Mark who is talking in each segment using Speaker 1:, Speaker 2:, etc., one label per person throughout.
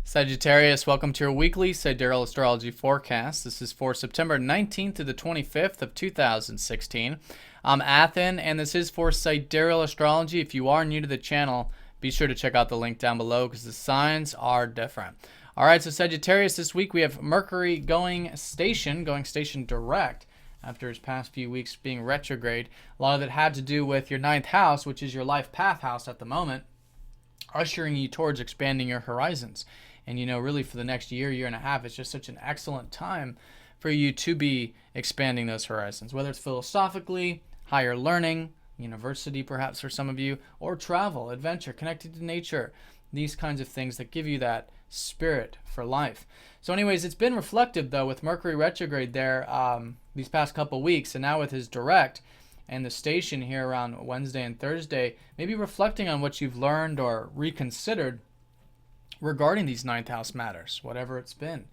Speaker 1: Sagittarius, welcome to your weekly Sidereal Astrology forecast. This is for September 19th to the 25th of 2016. I'm Athen, and this is for Sidereal Astrology. If you are new to the channel, be sure to check out the link down below because the signs are different. All right, so Sagittarius, this week we have Mercury going station direct after his past few weeks being retrograde. A lot of it had to do with your ninth house, which is your life path house at the moment, ushering you towards expanding your horizons. And, really for the next year and a half, it's just such an excellent time for you to be expanding those horizons, whether it's philosophically, higher learning, university perhaps for some of you, or travel, adventure, connected to nature, these kinds of things that give you that spirit for life. So anyways, it's been reflective, though, with Mercury retrograde there these past couple weeks, and now with his direct and the station here around Wednesday and Thursday, maybe reflecting on what you've learned or reconsidered regarding these ninth house matters, whatever it's been.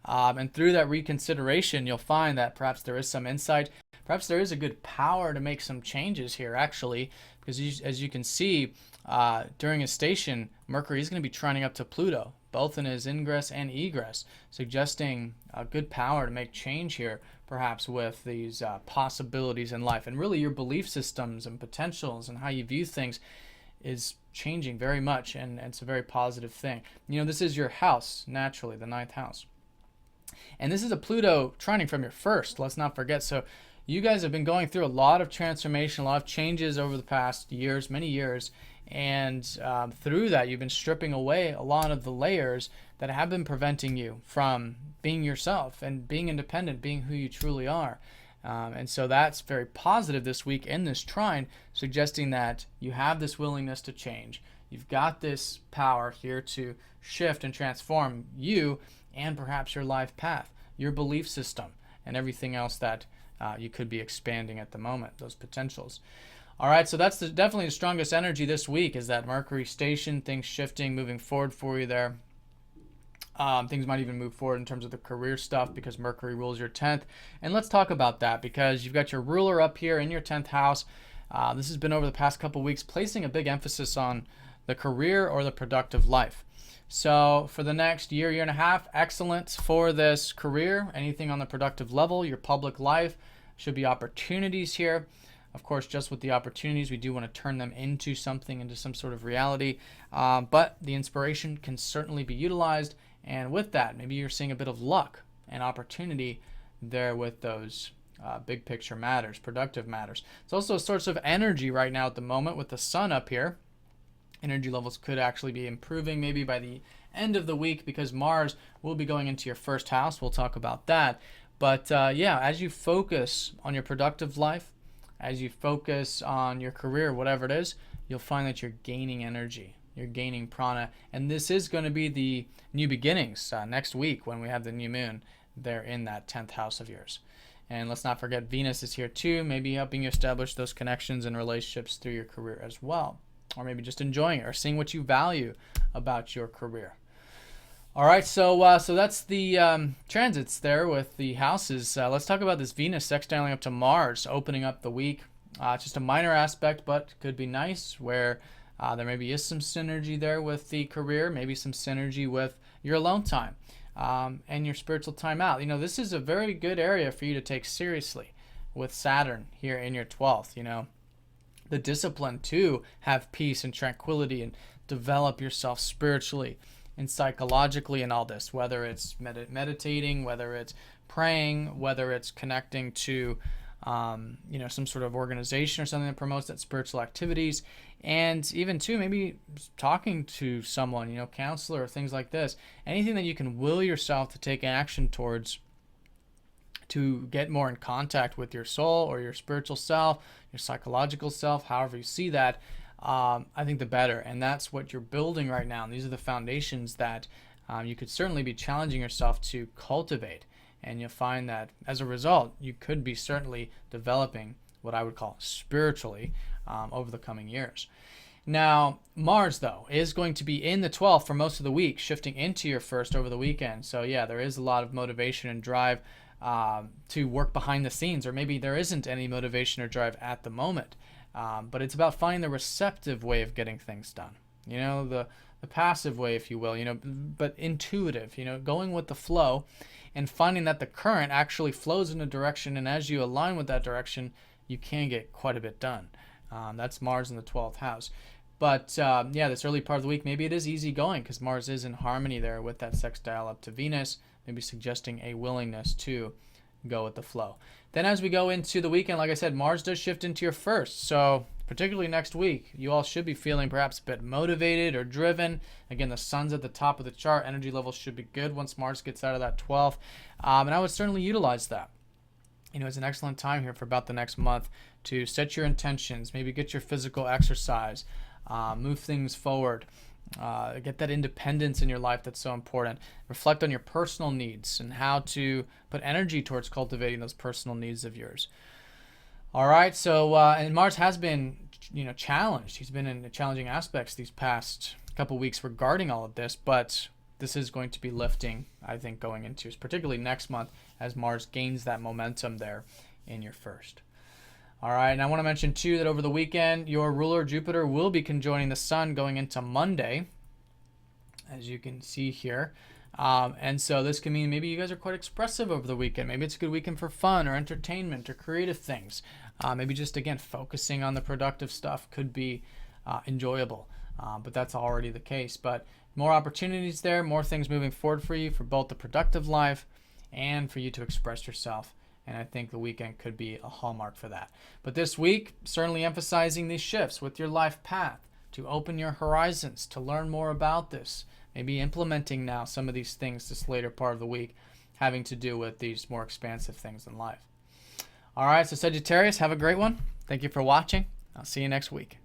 Speaker 1: And through that reconsideration, you'll find that perhaps there is some insight. Perhaps there is a good power to make some changes here, actually, because as you can see, during his station, Mercury is going to be trining up to Pluto, both in his ingress and egress, suggesting a good power to make change here, perhaps with these possibilities in life. And really your belief systems and potentials and how you view things is changing very much, and it's a very positive thing. This is your house, naturally, the ninth house. And this is a Pluto trining from your first, let's not forget. So you guys have been going through a lot of transformation, a lot of changes over the past years, many years. And through that, you've been stripping away a lot of the layers that have been preventing you from being yourself and being independent, being who you truly are. And so that's very positive this week in this trine, suggesting that you have this willingness to change. You've got this power here to shift and transform you and perhaps your life path, your belief system, and everything else that you could be expanding at the moment, those potentials. All right, so that's definitely the strongest energy this week, is that Mercury station, things shifting, moving forward for you there. Things might even move forward in terms of the career stuff because Mercury rules your 10th. And let's talk about that because you've got your ruler up here in your 10th house. This has been over the past couple weeks placing a big emphasis on the career or the productive life. So for the next year and a half, excellent for this career. Anything on the productive level, your public life, should be opportunities here. Of course, just with the opportunities, we do want to turn them into something, into some sort of reality. But the inspiration can certainly be utilized. And with that, maybe you're seeing a bit of luck and opportunity there with those big picture matters, productive matters. It's also a source of energy right now at the moment with the sun up here. Energy levels could actually be improving maybe by the end of the week because Mars will be going into your first house. We'll talk about that. But yeah, as you focus on your productive life, as you focus on your career, whatever it is, you'll find that you're gaining energy. You're gaining prana. And this is going to be the new beginnings next week when we have the new moon there in that 10th house of yours. And let's not forget Venus is here too, maybe helping you establish those connections and relationships through your career as well. Or maybe just enjoying it or seeing what you value about your career. All right, so that's the transits there with the houses. Let's talk about this Venus sextiling up to Mars, opening up the week. It's just a minor aspect, but could be nice where there maybe is some synergy there with the career, maybe some synergy with your alone time and your spiritual time out. This is a very good area for you to take seriously with Saturn here in your 12th. The discipline to have peace and tranquility and develop yourself spiritually and psychologically and all this, whether it's meditating, whether it's praying, whether it's connecting to some sort of organization or something that promotes that spiritual activities, and even too maybe talking to someone, counselor or things like this. Anything that you can will yourself to take action towards to get more in contact with your soul or your spiritual self, your psychological self, however you see that, I think the better. And that's what you're building right now. And these are the foundations that you could certainly be challenging yourself to cultivate. And you'll find that as a result, you could be certainly developing what I would call spiritually over the coming years. Now, Mars, though, is going to be in the 12th for most of the week, shifting into your first over the weekend. So, yeah, there is a lot of motivation and drive to work behind the scenes, or maybe there isn't any motivation or drive at the moment. But it's about finding the receptive way of getting things done. The the passive way, if you will, but intuitive, going with the flow and finding that the current actually flows in a direction. And as you align with that direction, you can get quite a bit done. That's Mars in the 12th house. But yeah, this early part of the week, maybe it is easy going because Mars is in harmony there with that sextile up to Venus, maybe suggesting a willingness to go with the flow. Then as we go into the weekend, like I said, Mars does shift into your first. So particularly next week, you all should be feeling perhaps a bit motivated or driven. Again, the sun's at the top of the chart. Energy levels should be good once Mars gets out of that 12th. And I would certainly utilize that. It's an excellent time here for about the next month to set your intentions, maybe get your physical exercise, move things forward, get that independence in your life that's so important. Reflect on your personal needs and how to put energy towards cultivating those personal needs of yours. All right, so and Mars has been, challenged. He's been in challenging aspects these past couple weeks regarding all of this, but this is going to be lifting, I think, going into, particularly next month, as Mars gains that momentum there in your first. All right, and I want to mention, too, that over the weekend, your ruler Jupiter will be conjoining the Sun going into Monday, as you can see here. And so this can mean maybe you guys are quite expressive over the weekend. Maybe it's a good weekend for fun or entertainment or creative things. Maybe just, again, focusing on the productive stuff could be enjoyable. But that's already the case. But more opportunities there, more things moving forward for you for both the productive life and for you to express yourself. And I think the weekend could be a hallmark for that. But this week, certainly emphasizing these shifts with your life path to open your horizons, to learn more about this. Maybe implementing now some of these things this later part of the week, having to do with these more expansive things in life. All right, so Sagittarius, have a great one. Thank you for watching. I'll see you next week.